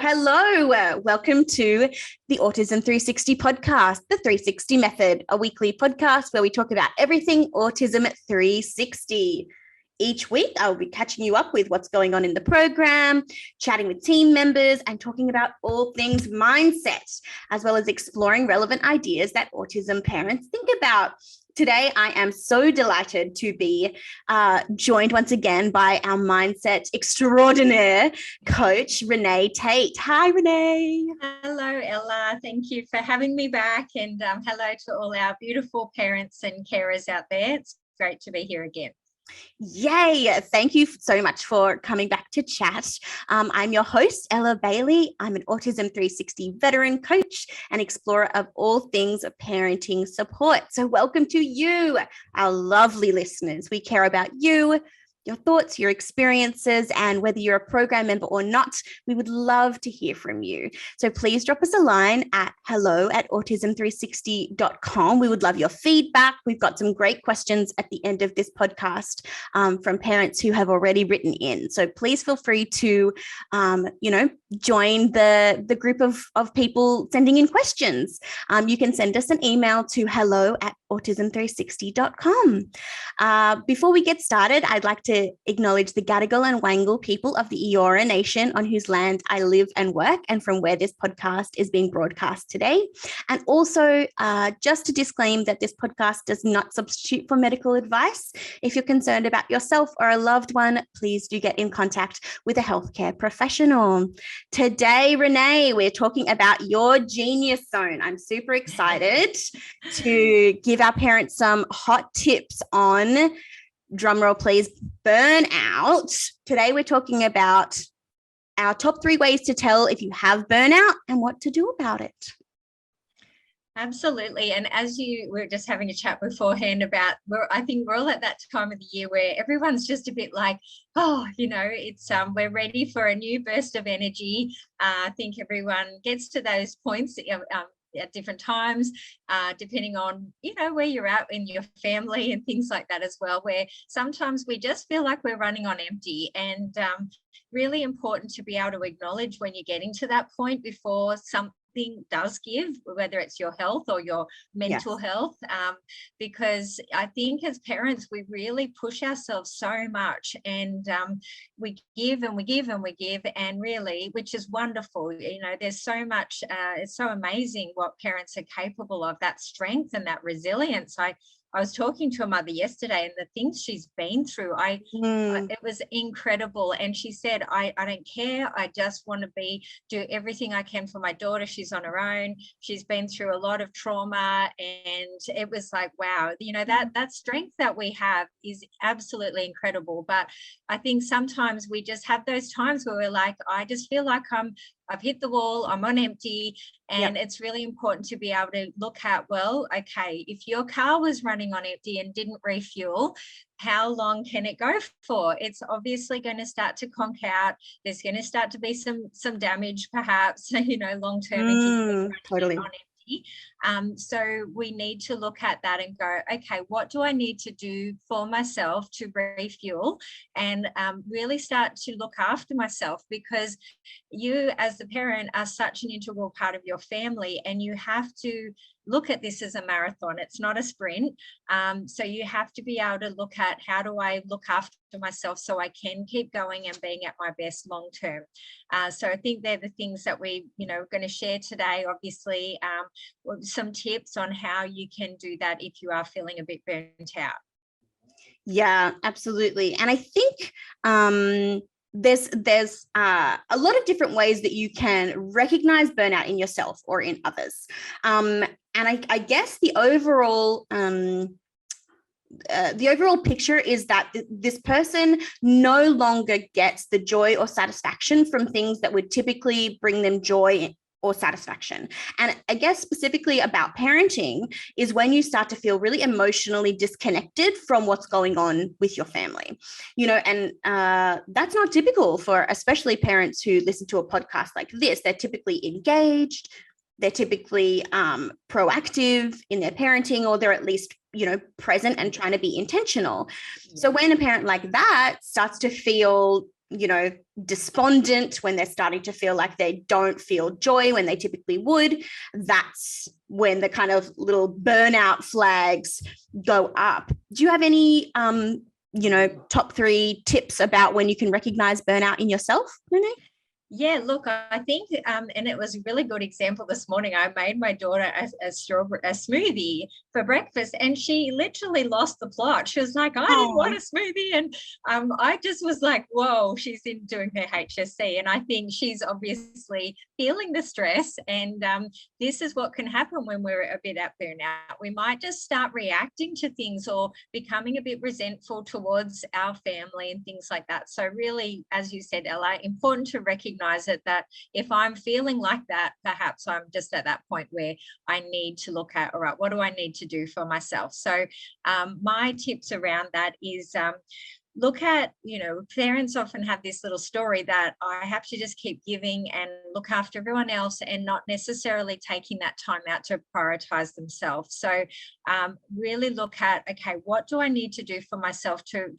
Hello. Welcome to the Autism 360 podcast, the 360 Method, a weekly podcast where we talk about everything Autism 360. Each week, I'll be catching you up with what's going on in the program, chatting with team members, and talking about all things mindset, as well as exploring relevant ideas that autism parents think about. Today, I am so delighted to be joined once again by our mindset extraordinaire coach, Renae Tate. Hi, Renae. Hello, Ella. Thank you for having me back. And hello to all our beautiful parents and carers out there. It's great to be here again. Yay. Thank you so much for coming back to chat. I'm your host, Ella Bailey. I'm an Autism 360 veteran coach and explorer of all things parenting support. So welcome to you, our lovely listeners. We care about you, your thoughts, your experiences, and whether you're a program member or not, we would love to hear from you. So please drop us a line at hello@autism360.com. We would love your feedback. We've got some great questions at the end of this podcast from parents who have already written in. So please feel free to, join the group of people sending in questions. You can send us an email to hello@autism360.com. Before we get started, I'd like to acknowledge the Gadigal and Wangal people of the Eora Nation on whose land I live and work and from where this podcast is being broadcast today. And also just to disclaim that this podcast does not substitute for medical advice. If you're concerned about yourself or a loved one, please do get in contact with a healthcare professional. Today, Renae, we're talking about your genius zone. I'm super excited to give our parents some hot tips on, drumroll please, burnout. Today we're talking about our top 3 ways to tell if you have burnout and what to do about it. Absolutely. And as you were just having a chat beforehand about, I think we're all at that time of the year where everyone's just a bit like, it's we're ready for a new burst of energy. I think everyone gets to those points at different times, depending on, where you're at in your family and things like that as well, where sometimes we just feel like we're running on empty, and really important to be able to acknowledge when you're getting to that point before something does give, whether it's your health or your mental health, because I think as parents we really push ourselves so much, and we give and we give and we give, and really, which is wonderful. There's so much, it's so amazing what parents are capable of, that strength and that resilience. I was talking to a mother yesterday, and the things she's been through, it was incredible. And she said, I don't care. I just want to do everything I can for my daughter. She's on her own. She's been through a lot of trauma. And it was like, wow, that strength that we have is absolutely incredible. But I think sometimes we just have those times where we're like, I just feel like I've hit the wall, I'm on empty. And it's really important to be able to look at, well, okay, if your car was running on empty and didn't refuel, how long can it go for? It's obviously going to start to conk out. There's going to start to be some damage, perhaps, long term. Totally. On empty. So we need to look at that and go, okay, what do I need to do for myself to refuel, and really start to look after myself, because you as the parent are such an integral part of your family, and you have to look at this as a marathon. It's not a sprint. So you have to be able to look at, how do I look after myself so I can keep going and being at my best long term. So I think they're the things that we, are going to share today. Obviously, some tips on how you can do that if you are feeling a bit burnt out. Yeah, absolutely. And I think there's a lot of different ways that you can recognize burnout in yourself or in others. And I guess the overall picture is that this person no longer gets the joy or satisfaction from things that would typically bring them joy or satisfaction. And I guess specifically about parenting is when you start to feel really emotionally disconnected from what's going on with your family, and that's not typical for especially parents who listen to a podcast like this. They're typically engaged. They're typically proactive in their parenting, or they're at least, present and trying to be intentional. So when a parent like that starts to feel despondent, when they're starting to feel like they don't feel joy when they typically would, that's when the kind of little burnout flags go up. Do you have any, top 3 tips about when you can recognize burnout in yourself, Renae? Yeah, look, I think, and it was a really good example this morning. I made my daughter a smoothie for breakfast, and she literally lost the plot. She was like, I didn't want a smoothie. And I just was like, whoa, she's doing her HSC. And I think she's obviously feeling the stress. And this is what can happen when we're a bit at burnout. We might just start reacting to things or becoming a bit resentful towards our family and things like that. So really, as you said, Ella, important to recognize it, that if I'm feeling like that, perhaps I'm just at that point where I need to look at, all right, what do I need to do for myself? So my tips around that is look at, parents often have this little story that I have to just keep giving and look after everyone else and not necessarily taking that time out to prioritize themselves. So really look at, okay, what do I need to do for myself to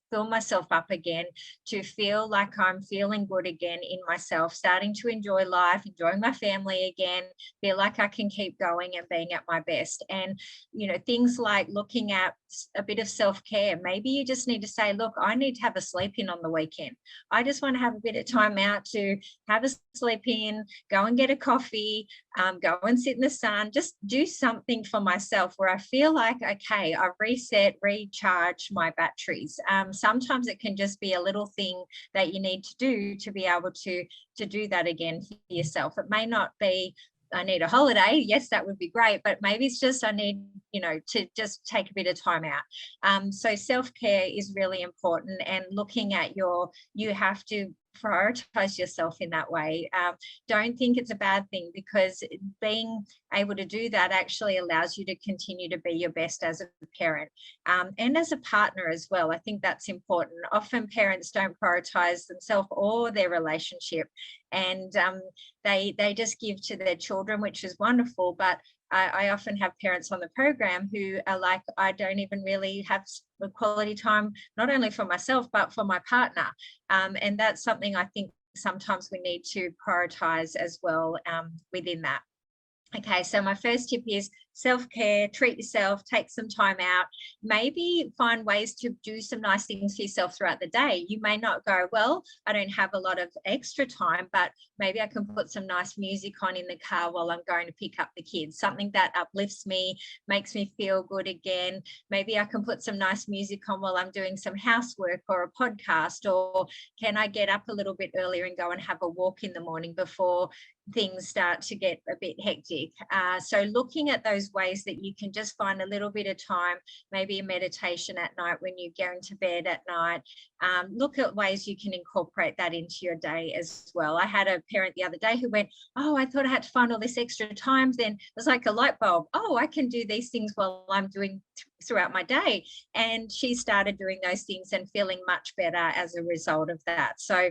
fill myself up again, to feel like I'm feeling good again in myself, starting to enjoy life, enjoying my family again, feel like I can keep going and being at my best. And, things like looking at a bit of self-care. Maybe you just need to say, look, I need to have a sleep in on the weekend. I just want to have a bit of time out to have a sleep in, go and get a coffee, go and sit in the sun, just do something for myself where I feel like, okay, I've reset, recharge my batteries. Sometimes it can just be a little thing that you need to do to be able to do that again for yourself. It may not be, I need a holiday. Yes, that would be great. But maybe it's just, I need, to just take a bit of time out. So self-care is really important, and looking at you have to prioritize yourself in that way. Don't think it's a bad thing, because being able to do that actually allows you to continue to be your best as a parent, and as a partner as well. I think that's important. Often parents don't prioritize themselves or their relationship, and they just give to their children, which is wonderful. But I often have parents on the program who are like, I don't even really have quality time, not only for myself, but for my partner. And that's something I think sometimes we need to prioritize as well within that. Okay, so my first tip is self-care, treat yourself, take some time out, maybe find ways to do some nice things for yourself throughout the day. You may not go, well, I don't have a lot of extra time, but maybe I can put some nice music on in the car while I'm going to pick up the kids, something that uplifts me, makes me feel good again. Maybe I can put some nice music on while I'm doing some housework or a podcast, or can I get up a little bit earlier and go and have a walk in the morning before things start to get a bit hectic. So looking at those ways that you can just find a little bit of time, maybe a meditation at night when you're going to bed at night. Look at ways you can incorporate that into your day as well. I had a parent the other day who went, oh, I thought I had to find all this extra time. Then it was like a light bulb. Oh, I can do these things while I'm doing throughout my day. And she started doing those things and feeling much better as a result of that. So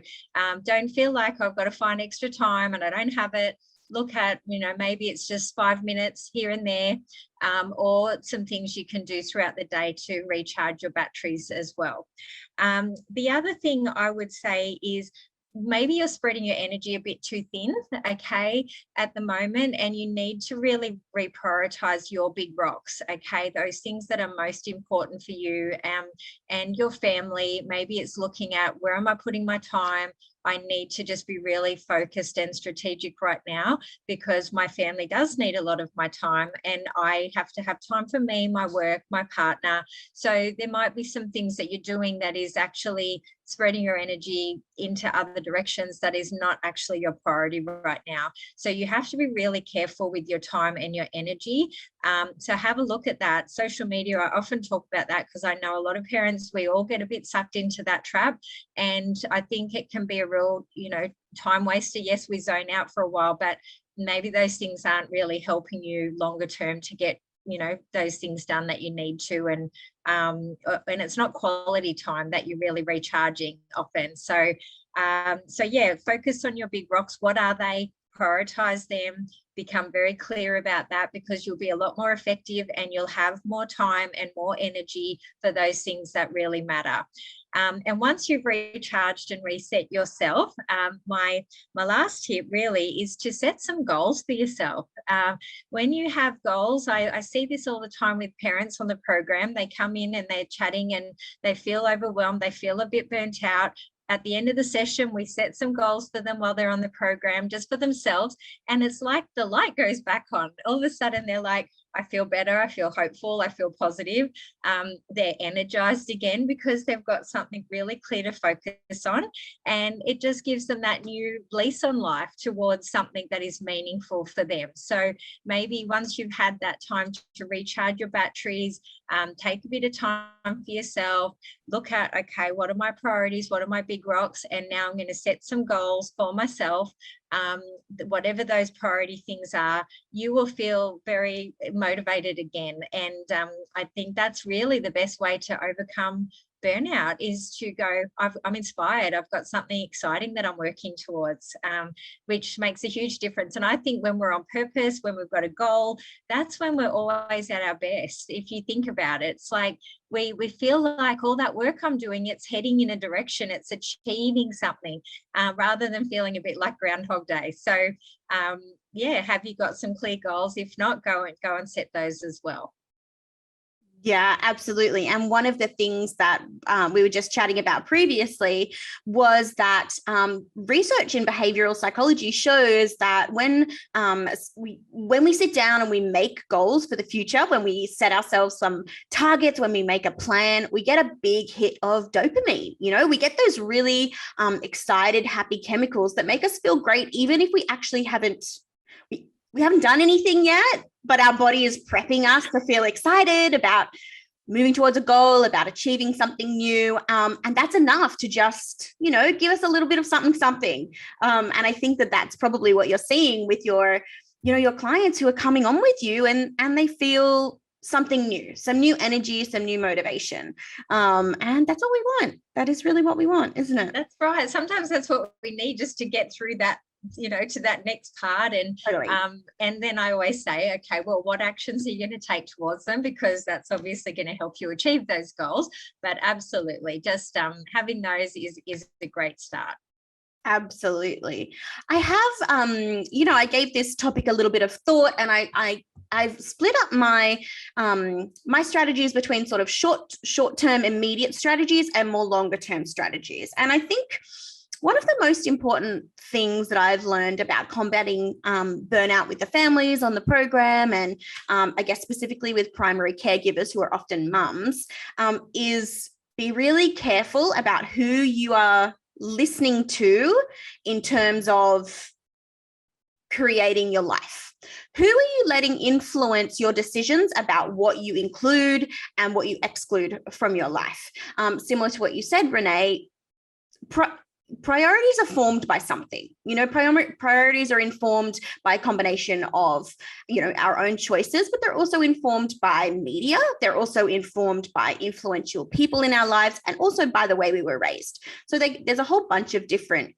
don't feel like I've got to find extra time and I don't have it. Look at, maybe it's just 5 minutes here and there, or some things you can do throughout the day to recharge your batteries as well. The other thing I would say is, maybe you're spreading your energy a bit too thin, okay, at the moment, and you need to really reprioritize your big rocks, okay, those things that are most important for you and your family. Maybe it's looking at, where am I putting my time? I need to just be really focused and strategic right now, because my family does need a lot of my time, and I have to have time for me, my work, my partner. So there might be some things that you're doing that is actually spreading your energy into other directions that is not actually your priority right now. So you have to be really careful with your time and your energy. So have a look at that. Social media, I often talk about that because I know a lot of parents, we all get a bit sucked into that trap. And I think it can be a real, time waster. Yes, we zone out for a while, but maybe those things aren't really helping you longer term to get those things done that you need to, and it's not quality time that you're really recharging often. So yeah, focus on your big rocks. What are they? prioritize them, become very clear about that, because you'll be a lot more effective and you'll have more time and more energy for those things that really matter. And once you've recharged and reset yourself, my last tip really is to set some goals for yourself. When you have goals, I see this all the time with parents on the program. They come in and they're chatting and they feel overwhelmed. They feel a bit burnt out. At the end of the session, we set some goals for them while they're on the program, just for themselves. And it's like the light goes back on. All of a sudden, they're like, I feel better. I feel hopeful. I feel positive. They're energized again because they've got something really clear to focus on. And it just gives them that new lease on life towards something that is meaningful for them. So maybe once you've had that time to recharge your batteries, take a bit of time for yourself, look at, okay, what are my priorities? What are my big rocks? And now I'm going to set some goals for myself. Whatever those priority things are, you will feel very motivated again. And I think that's really the best way to overcome burnout, is to go, I'm inspired. I've got something exciting that I'm working towards, which makes a huge difference. And I think when we're on purpose, when we've got a goal, that's when we're always at our best. If you think about it, it's like we feel like all that work I'm doing, it's heading in a direction, it's achieving something, rather than feeling a bit like Groundhog Day. So yeah, have you got some clear goals? If not, go and set those as well. Yeah, absolutely. And one of the things that we were just chatting about previously was that research in behavioral psychology shows that when we sit down and we make goals for the future, when we set ourselves some targets, when we make a plan, we get a big hit of dopamine. You know, we get those really excited, happy chemicals that make us feel great, even if we actually haven't done anything yet, but our body is prepping us to feel excited about moving towards a goal, about achieving something new. And that's enough to just, give us a little bit of something. And I think that that's probably what you're seeing with your clients who are coming on with you, and they feel something new, some new energy, some new motivation. And that's what we want. That is really what we want, isn't it? That's right. Sometimes that's what we need, just to get through that, to that next part. And totally. And then I always say, okay, well, what actions are you going to take towards them? Because that's obviously going to help you achieve those goals. But absolutely, just having those is a great start. Absolutely. I have, I gave this topic a little bit of thought, and I've split up my my strategies between sort of short-term immediate strategies and more longer-term strategies. And I think one of the most important things that I've learned about combating burnout with the families on the program, and I guess specifically with primary caregivers who are often mums, is be really careful about who you are listening to in terms of creating your life. Who are you letting influence your decisions about what you include and what you exclude from your life? Similar to what you said, Renae, priorities are formed by something. Priorities are informed by a combination of, our own choices, but they're also informed by media. They're also informed by influential people in our lives, and also by the way we were raised. So there's a whole bunch of different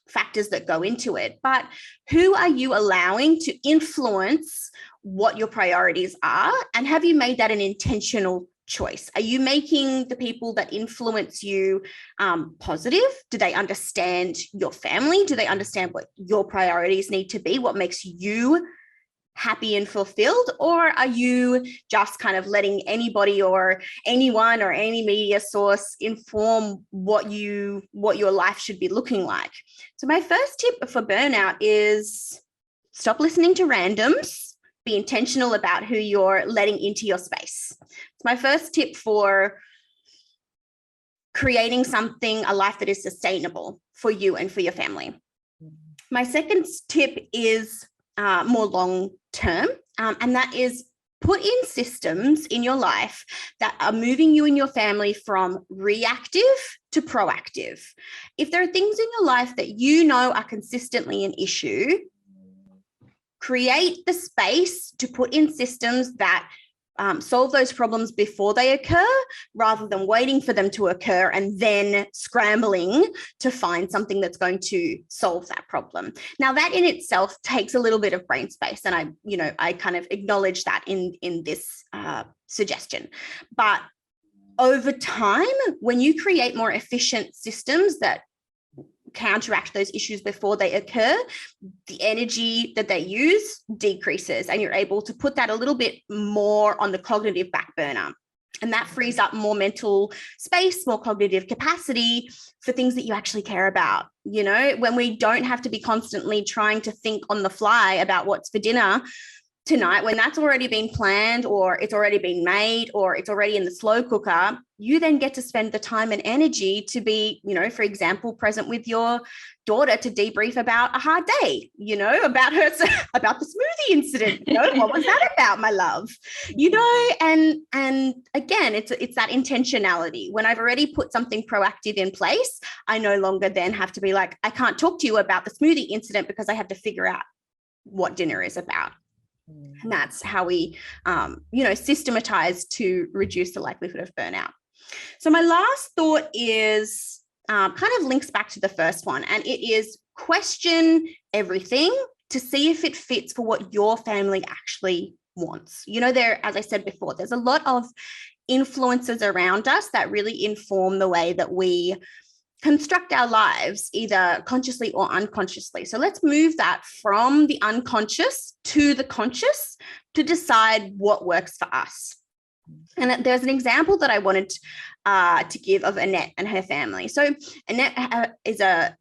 factors that go into it. But who are you allowing to influence what your priorities are? And have you made that an intentional choice? Are you making the people that influence you positive? Do they understand your family? Do they understand what your priorities need to be? What makes you happy and fulfilled? Or are you just kind of letting anybody or anyone or any media source inform what your life should be looking like? So my first tip for burnout is stop listening to randoms. Be intentional about who you're letting into your space. It's my first tip for creating a life that is sustainable for you and for your family. My second tip is more long-term, and that is put in systems in your life that are moving you and your family from reactive to proactive. If there are things in your life that are consistently an issue, create the space to put in systems that solve those problems before they occur, rather than waiting for them to occur and then scrambling to find something that's going to solve that problem. Now, that in itself takes a little bit of brain space, and I kind of acknowledge that in this suggestion. But over time, when you create more efficient systems that counteract those issues before they occur, the energy that they use decreases, and you're able to put that a little bit more on the cognitive back burner. And that frees up more mental space, more cognitive capacity for things that you actually care about. You know, when we don't have to be constantly trying to think on the fly about what's for dinner tonight, when that's already been planned, or it's already been made, or it's already in the slow cooker, you then get to spend the time and energy to be, you know, for example, present with your daughter to debrief about a hard day, you know, about the smoothie incident. You know, what was that about, my love? You know, and again, it's that intentionality. When I've already put something proactive in place, I no longer then have to be like, I can't talk to you about the smoothie incident because I have to figure out what dinner is about. And that's how we, systematize to reduce the likelihood of burnout. So my last thought is kind of links back to the first one, and it is question everything to see if it fits for what your family actually wants. You know, as I said before, there's a lot of influences around us that really inform the way that we construct our lives, either consciously or unconsciously. So let's move that from the unconscious to the conscious to decide what works for us. And there's an example that I wanted to give of Annette and her family. So Annette is a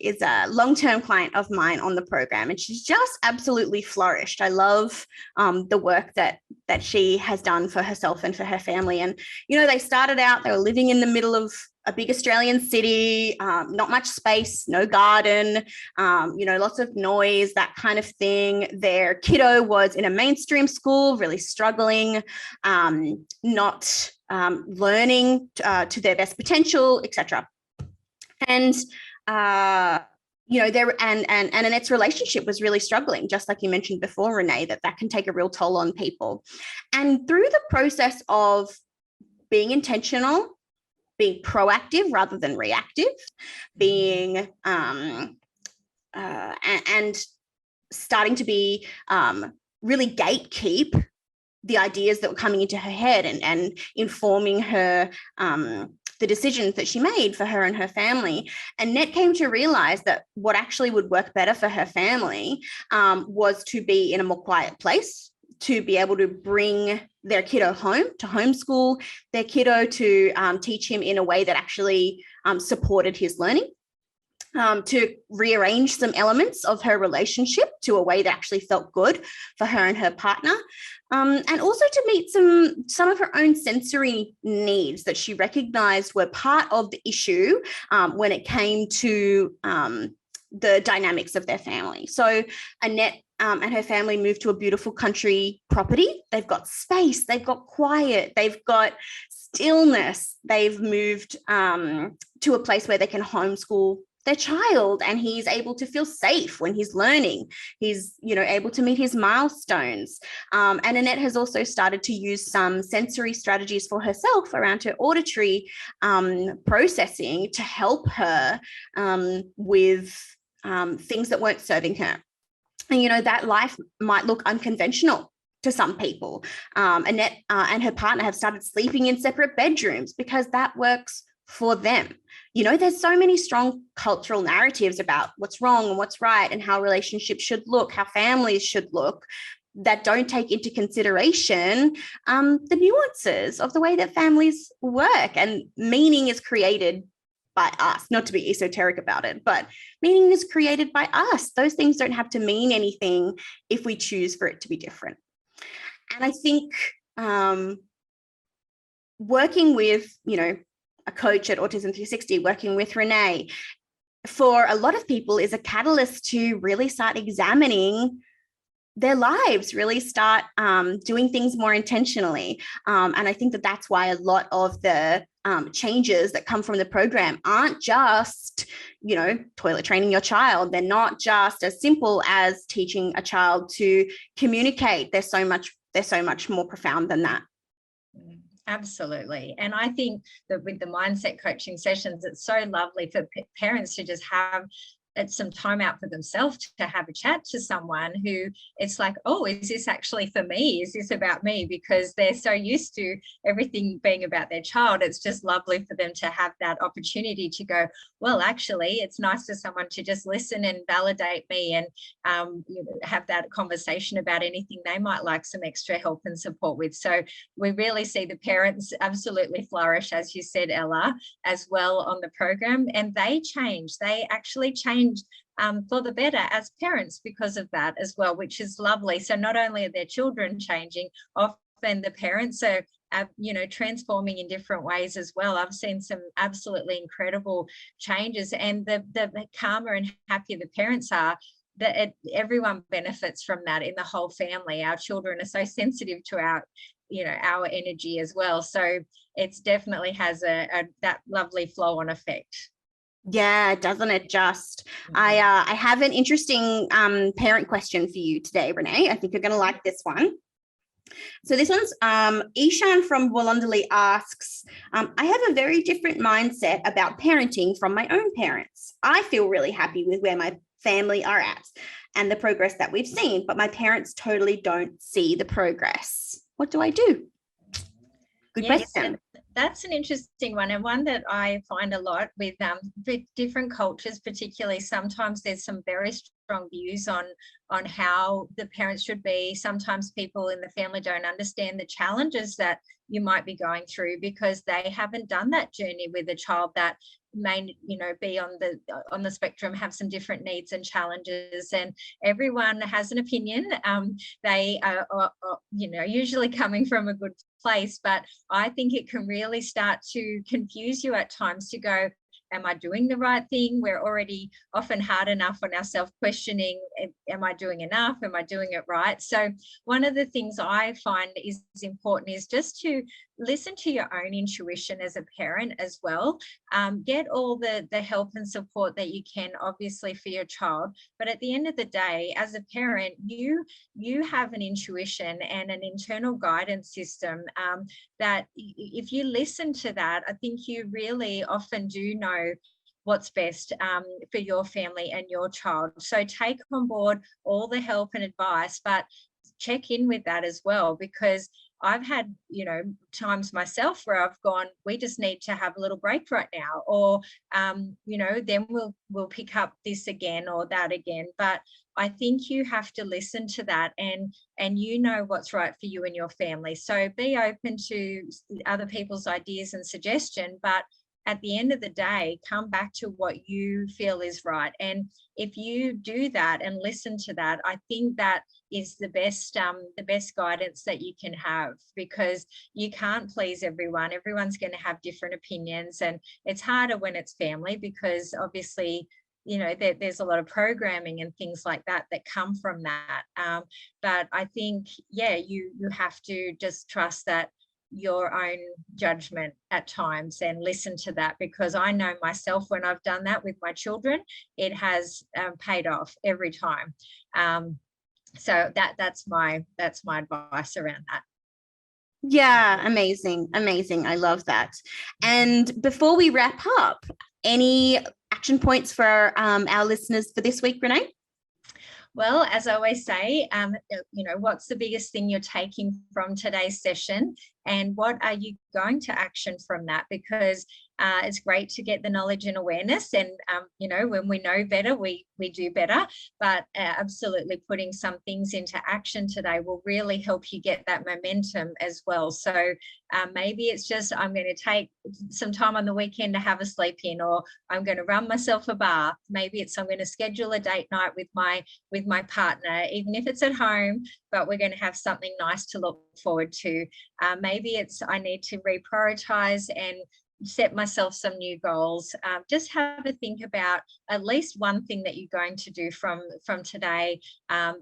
long-term client of mine on the program, and she's just absolutely flourished. I love the work that she has done for herself and for her family. And, you know, they started out, they were living in the middle of a big Australian city, not much space, no garden, lots of noise, that kind of thing. Their kiddo was in a mainstream school, really struggling, not learning to their best potential, etc. And Annette's relationship was really struggling, just like you mentioned before, Renae, that can take a real toll on people. And through the process of being intentional, being proactive rather than reactive, being and starting to be really gatekeep the ideas that were coming into her head and informing her the decisions that she made for her and her family. Annette came to realize that what actually would work better for her family was to be in a more quiet place, to be able to bring their kiddo home, to homeschool their kiddo, to teach him in a way that actually supported his learning, to rearrange some elements of her relationship to a way that actually felt good for her and her partner, and also to meet some of her own sensory needs that she recognized were part of the issue when it came to the dynamics of their family. So Annette and her family moved to a beautiful country property. They've got space, they've got quiet, they've got stillness. They've moved to a place where they can homeschool their child, and he's able to feel safe when he's learning. He's, able to meet his milestones. And Annette has also started to use some sensory strategies for herself around her auditory processing to help her with things that weren't serving her. And, that life might look unconventional to some people. Annette and her partner have started sleeping in separate bedrooms because that works for them. There's so many strong cultural narratives about what's wrong and what's right and how relationships should look, how families should look, that don't take into consideration the nuances of the way that families work. And meaning is created by us, not to be esoteric about it, but meaning is created by us. Those things don't have to mean anything if we choose for it to be different. And I think working with, a coach at Autism 360, working with Renae, for a lot of people is a catalyst to really start examining their lives, really start doing things more intentionally. And I think that that's why a lot of the changes that come from the program aren't just, toilet training your child. They're not just as simple as teaching a child to communicate. They're so much more profound than that. Absolutely. And I think that with the mindset coaching sessions, it's so lovely for parents to just have some time out for themselves to have a chat to someone who it's like, oh, is this actually for me? Is this about me? Because they're so used to everything being about their child. It's just lovely for them to have that opportunity to go, well, actually, it's nice for someone to just listen and validate me and have that conversation about anything they might like some extra help and support with. So we really see the parents absolutely flourish, as you said, Ella, as well on the program. And they change. They actually change for the better as parents because of that as well, which is lovely. So not only are their children changing, often the parents are transforming in different ways as well. I've seen some absolutely incredible changes, and the calmer and happier the parents are, that everyone benefits from that in the whole family. Our children are so sensitive to our energy as well. So it's definitely has that lovely flow on effect. Yeah, doesn't it just? I have an interesting parent question for you today, Renae. I think you're going to like this one. So this one's Ishan from Wollondaley asks, I have a very different mindset about parenting from my own parents. I feel really happy with where my family are at and the progress that we've seen, but my parents totally don't see the progress. What do I do? Good question. That's an interesting one, and one that I find a lot with different cultures, particularly. Sometimes there's some very strong views on how the parents should be. Sometimes people in the family don't understand the challenges that you might be going through because they haven't done that journey with a child that may be on the spectrum, have some different needs and challenges, and everyone has an opinion. They are usually coming from a good place, but I think it can really start to confuse you at times to go, am I doing the right thing? We're already often hard enough on our self-questioning. Am I doing enough? Am I doing it right? So one of the things I find is important is just to listen to your own intuition as a parent as well. Get all the help and support that you can, obviously, for your child. But at the end of the day, as a parent, you have an intuition and an internal guidance system that if you listen to that, I think you really often do know what's best for your family and your child. So take on board all the help and advice, but check in with that as well, because I've had, times myself where I've gone, we just need to have a little break right now, or, then we'll pick up this again or that again. But I think you have to listen to that and what's right for you and your family. So be open to other people's ideas and suggestion, but at the end of the day, come back to what you feel is right. And if you do that and listen to that, I think that is the best guidance that you can have, because you can't please everyone. Everyone's going to have different opinions, and it's harder when it's family because obviously, there's a lot of programming and things like that come from that. But I think, you have to just trust that your own judgment at times and listen to that, because I know myself, when I've done that with my children, it has paid off every time. So that's my advice around that. Yeah, amazing. I love that. And before we wrap up, any action points for our listeners for this week, Renae? Well, as I always say, what's the biggest thing you're taking from today's session, and what are you going to action from that? Because it's great to get the knowledge and awareness, and when we know better, we do better. But absolutely putting some things into action today will really help you get that momentum as well. So maybe it's just, I'm going to take some time on the weekend to have a sleep in, or I'm going to run myself a bath. Maybe it's, I'm going to schedule a date night with my partner, even if it's at home, but we're going to have something nice to look forward to. Maybe it's, I need to reprioritize and set myself some new goals. Just have a think about at least one thing that you're going to do from today.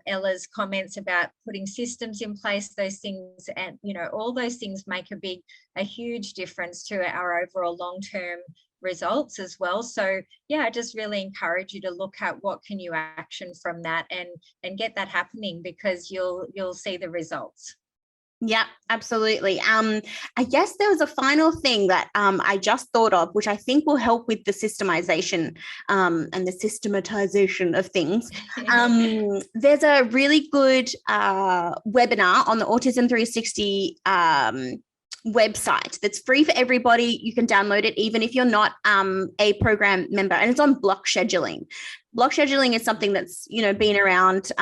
Ella's comments about putting systems in place, those things, and all those things make a huge difference to our overall long-term results as well. So I just really encourage you to look at what can you action from that and get that happening, because you'll see the results. Yeah, absolutely. I guess there was a final thing that I just thought of, which I think will help with the systemization and the systematization of things. There's a really good webinar on the Autism 360 website that's free for everybody. You can download it even if you're not a program member, and it's on block scheduling. Block scheduling is something that's, you know, been around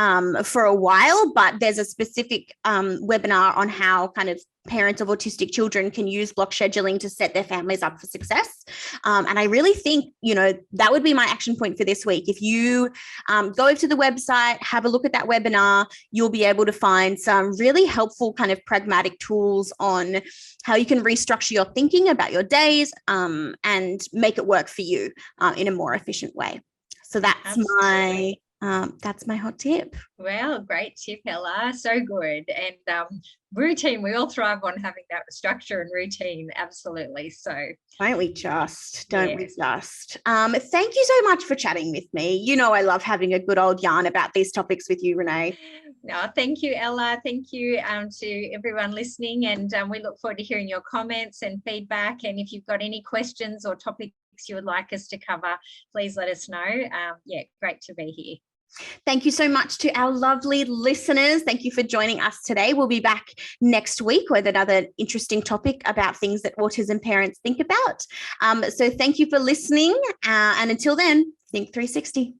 for a while, but there's a specific webinar on how kind of parents of autistic children can use block scheduling to set their families up for success. And I really think, you know, that would be my action point for this week. If you go over to the website, have a look at that webinar, you'll be able to find some really helpful kind of pragmatic tools on how you can restructure your thinking about your days and make it work for you in a more efficient way. So that's my hot tip. Well, great tip, Ella. So good. And routine, we all thrive on having that structure and routine. Absolutely. So don't we just? Thank you so much for chatting with me. You know, I love having a good old yarn about these topics with you, Renae. No, thank you, Ella. Thank you to everyone listening. And we look forward to hearing your comments and feedback. And if you've got any questions or topics you would like us to cover, please let us know. Great to be here. Thank you so much to our lovely listeners. Thank you for joining us today. We'll be back next week with another interesting topic about things that autism parents think about. So thank you for listening. And until then, think 360.